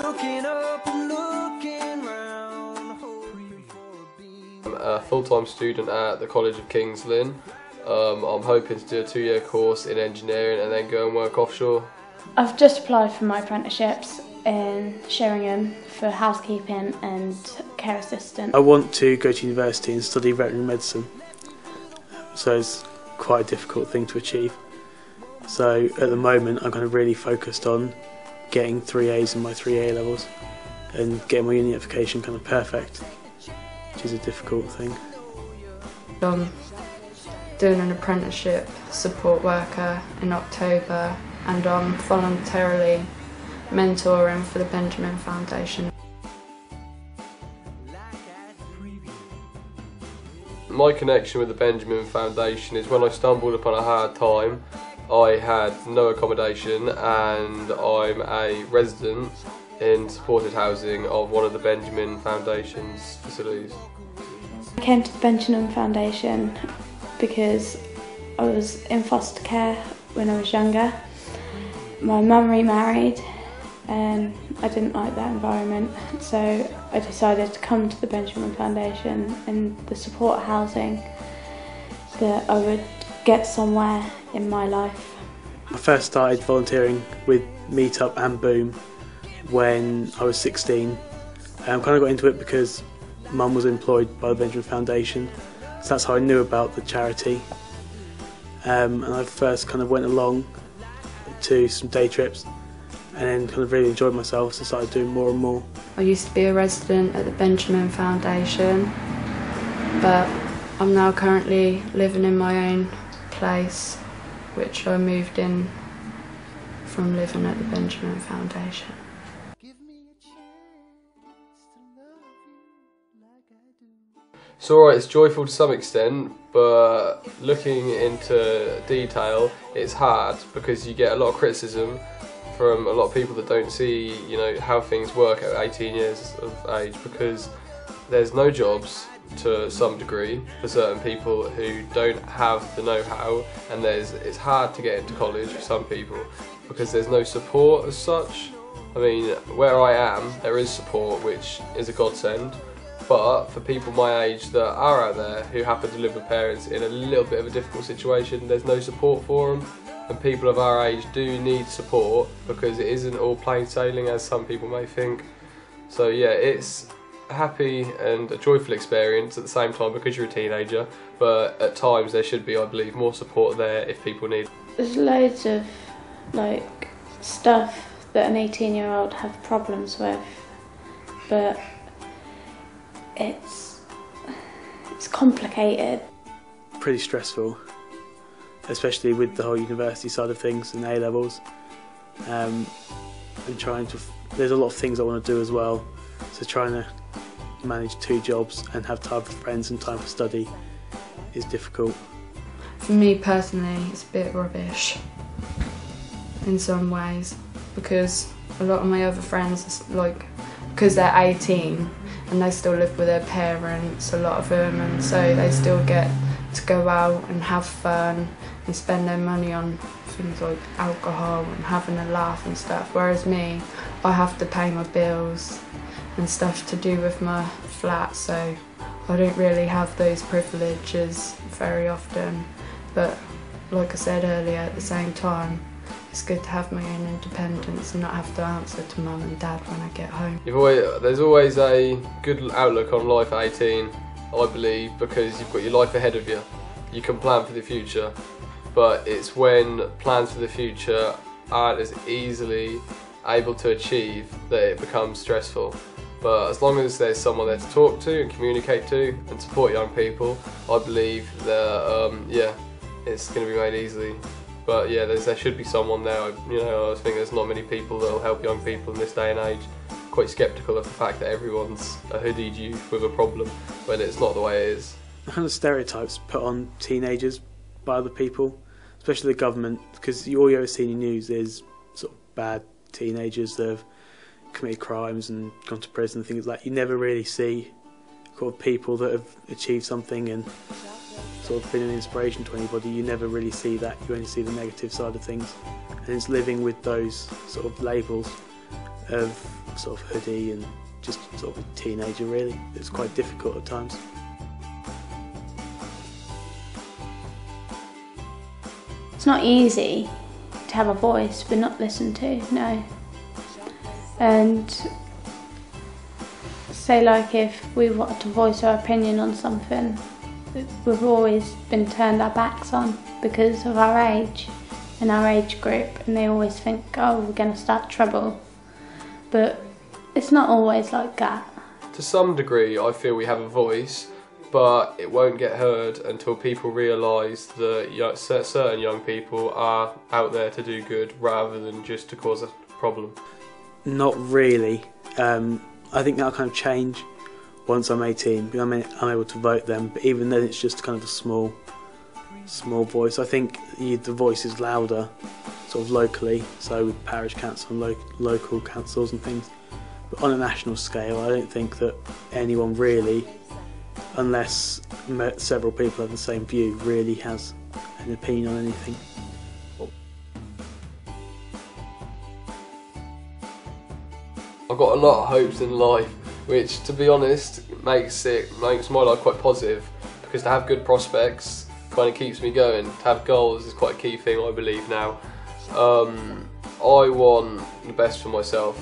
I'm a full-time student at the College of King's Lynn. I'm hoping to do a 2-year course in engineering and then go and work offshore. I've just applied for my apprenticeships in Sheringham for housekeeping and care assistant. I want to go to university and study veterinary medicine, so it's quite a difficult thing to achieve. So at the moment I'm kind of really focused on getting 3 A's in my 3 A levels and getting my uni application kind of perfect, which is a difficult thing. I'm doing an apprenticeship support worker in October, and I'm voluntarily mentoring for the Benjamin Foundation. My connection with the Benjamin Foundation is when I stumbled upon a hard time. I had no accommodation and I'm a resident in supported housing of one of the Benjamin Foundation's facilities. I came to the Benjamin Foundation because I was in foster care when I was younger. My mum remarried and I didn't like that environment, so I decided to come to the Benjamin Foundation and the support housing that I would get somewhere in my life. I first started volunteering with Meetup and Boom when I was 16. I kind of got into it because Mum was employed by the Benjamin Foundation, so that's how I knew about the charity. And I first kind of went along to some day trips and then kind of really enjoyed myself, so started doing more and more. I used to be a resident at the Benjamin Foundation, but I'm now currently living in my own place, which I moved in from living at the Benjamin Foundation. It's alright, it's joyful to some extent, but looking into detail, it's hard because you get a lot of criticism from a lot of people that don't see, how things work at 18 years of age, because there's no jobs to some degree for certain people who don't have the know-how, and it's hard to get into college for some people because there's no support as such. I mean, where I am, there is support, which is a godsend. But for people my age that are out there who happen to live with parents in a little bit of a difficult situation, there's no support for them. And people of our age do need support because it isn't all plain sailing as some people may think. So yeah, it's a happy and a joyful experience at the same time because you're a teenager, but at times there should be, I believe, more support there if people need. There's loads of stuff that an 18-year-old have problems with, but it's complicated. Pretty stressful, especially with the whole university side of things and A levels, and there's a lot of things I want to do as well, so trying to manage 2 jobs and have time for friends and time for study is difficult. For me personally, it's a bit rubbish in some ways, because a lot of my other friends, because they're 18 and they still live with their parents, a lot of them, and so they still get to go out and have fun and spend their money on things like alcohol and having a laugh and stuff, whereas me, I have to pay my bills and stuff to do with my flat, so I don't really have those privileges very often. But like I said earlier, at the same time, it's good to have my own independence and not have to answer to mum and dad when I get home. There's always a good outlook on life at 18, I believe, because you've got your life ahead of you. You can plan for the future, but it's when plans for the future aren't as easily able to achieve that it becomes stressful. But as long as there's someone there to talk to and communicate to and support young people, I believe that it's going to be made easily. But yeah, there should be someone there. I think there's not many people that will help young people in this day and age. Quite sceptical of the fact that everyone's a hoodied youth with a problem when it's not the way it is. The kind of stereotypes put on teenagers by other people, especially the government, because all you ever see in the news is sort of bad teenagers that have committed crimes and gone to prison and things like that. You never really see people that have achieved something and sort of been an inspiration to anybody. You never really see that. You only see the negative side of things, and it's living with those sort of labels of sort of hoodie and just sort of a teenager really. It's quite difficult at times. It's not easy to have a voice but not listened to, no. And say like if we wanted to voice our opinion on something, we've always been turned our backs on because of our age and our age group, and they always think, oh, we're going to start trouble. But it's not always like that. To some degree, I feel we have a voice, but it won't get heard until people realise that certain young people are out there to do good rather than just to cause a problem. Not really. I think that'll kind of change once I'm 18. I'm able to vote then, but even then it's just kind of a small voice. I think the voice is louder sort of locally, so with parish council and local councils and things. But on a national scale, I don't think that anyone really, unless several people have the same view, really has an opinion on anything. I've got a lot of hopes in life, which, to be honest, makes my life quite positive, because to have good prospects kind of keeps me going. To have goals is quite a key thing, I believe now. I want the best for myself.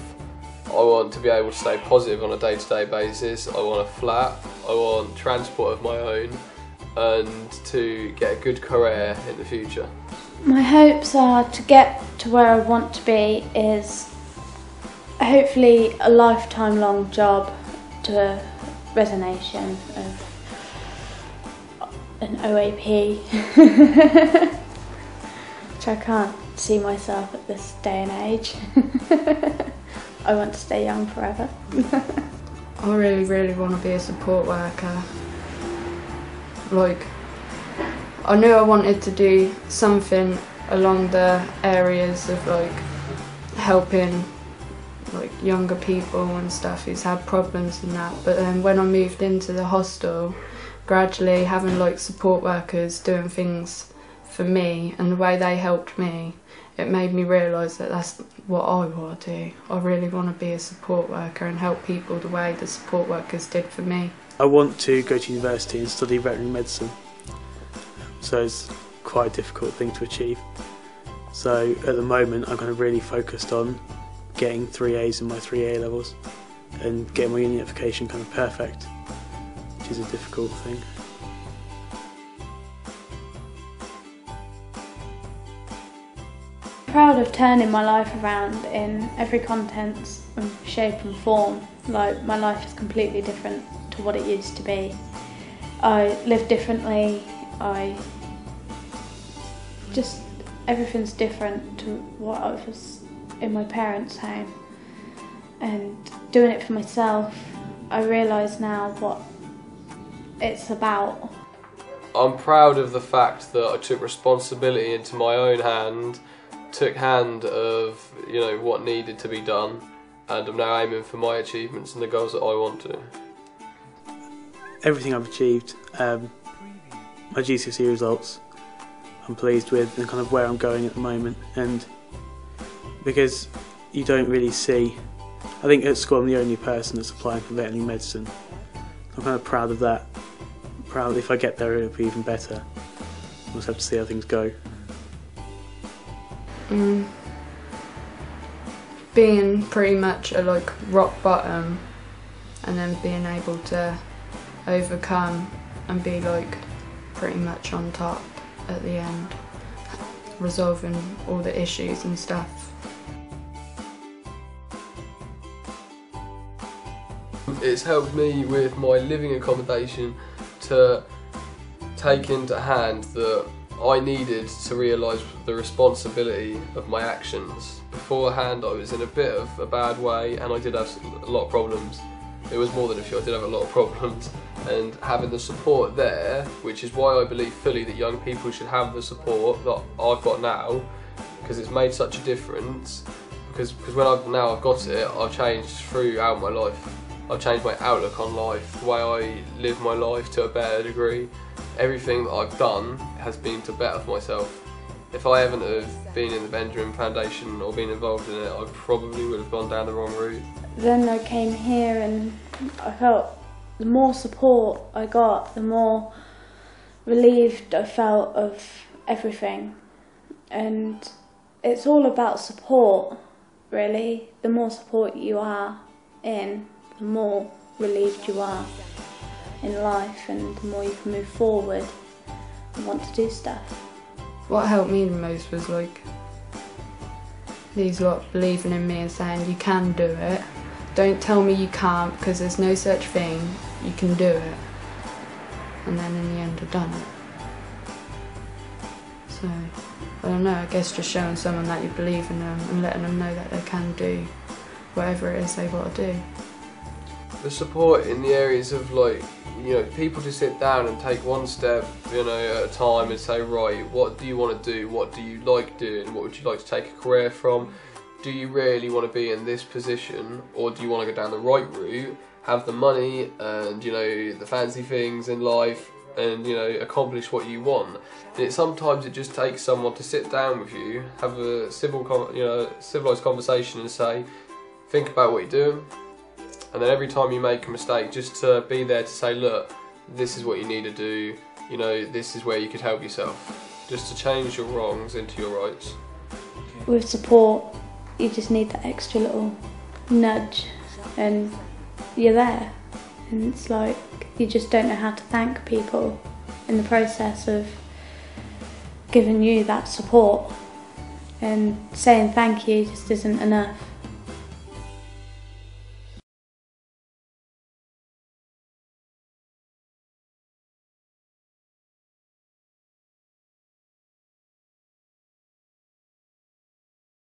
I want to be able to stay positive on a day-to-day basis. I want a flat, I want transport of my own, and to get a good career in the future. My hopes are to get to where I want to be is hopefully a lifetime long job to resignation of an OAP, which I can't see myself at this day and age. I want to stay young forever. I really want to be a support worker. Like, I knew I wanted to do something along the areas of like helping like younger people and stuff who's had problems and that, but then when I moved into the hostel, gradually having like support workers doing things for me and the way they helped me, it made me realise that that's what I want to do. I really want to be a support worker and help people the way the support workers did for me. I want to go to university and study veterinary medicine, so it's quite a difficult thing to achieve. So at the moment I'm kind of really focused on getting 3 A's in my 3 A levels and getting my uni application kind of perfect, which is a difficult thing. Proud of turning my life around in every content and shape and form. Like, my life is completely different to what it used to be. I live differently, everything's different to what I was in my parents' home. And doing it for myself, I realise now what it's about. I'm proud of the fact that I took responsibility into my own hand, took hand of what needed to be done, and I'm now aiming for my achievements and the goals that I want to. Everything I've achieved, my GCSE results, I'm pleased with, and kind of where I'm going at the moment. And because you don't really see, I think at school I'm the only person that's applying for veterinary medicine. I'm kind of proud of that. Proud if I get there it'll be even better. We'll just have to see how things go. Being pretty much at like rock bottom and then being able to overcome and be like pretty much on top at the end, resolving all the issues and stuff. It's helped me with my living accommodation to take into hand that I needed to realise the responsibility of my actions. Beforehand I was in a bit of a bad way and I did have a lot of problems. It was more than a few, I did have a lot of problems, and having the support there, which is why I believe fully that young people should have the support that I've got now, because it's made such a difference, because when I've got it, I've changed throughout my life. I've changed my outlook on life, the way I live my life to a better degree. Everything that I've done has been to better myself. if I haven't have been in the Benjamin Foundation or been involved in it, I probably would have gone down the wrong route. Then I came here and I felt the more support I got, the more relieved I felt of everything. And it's all about support, really. The more support you are in, the more relieved you are in life, and the more you can move forward and want to do stuff. What helped me the most was like these lot believing in me and saying you can do it. Don't tell me you can't, because there's no such thing. You can do it. And then in the end I've done it. So, I don't know, I guess just showing someone that you believe in them and letting them know that they can do whatever it is they've got to do. The support in the areas of, like, you know, people to sit down and take one step, you know, at a time and say, right, what do you want to do? What do you like doing? What would you like to take a career from? Do you really want to be in this position, or do you want to go down the right route, have the money and, you know, the fancy things in life, and, you know, accomplish what you want? And sometimes it just takes someone to sit down with you, have a civilised conversation and say, think about what you're doing. And then every time you make a mistake, just to be there to say, look, this is what you need to do, you know, this is where you could help yourself. Just to change your wrongs into your rights. With support, you just need that extra little nudge and you're there. And it's like, you just don't know how to thank people in the process of giving you that support. And saying thank you just isn't enough.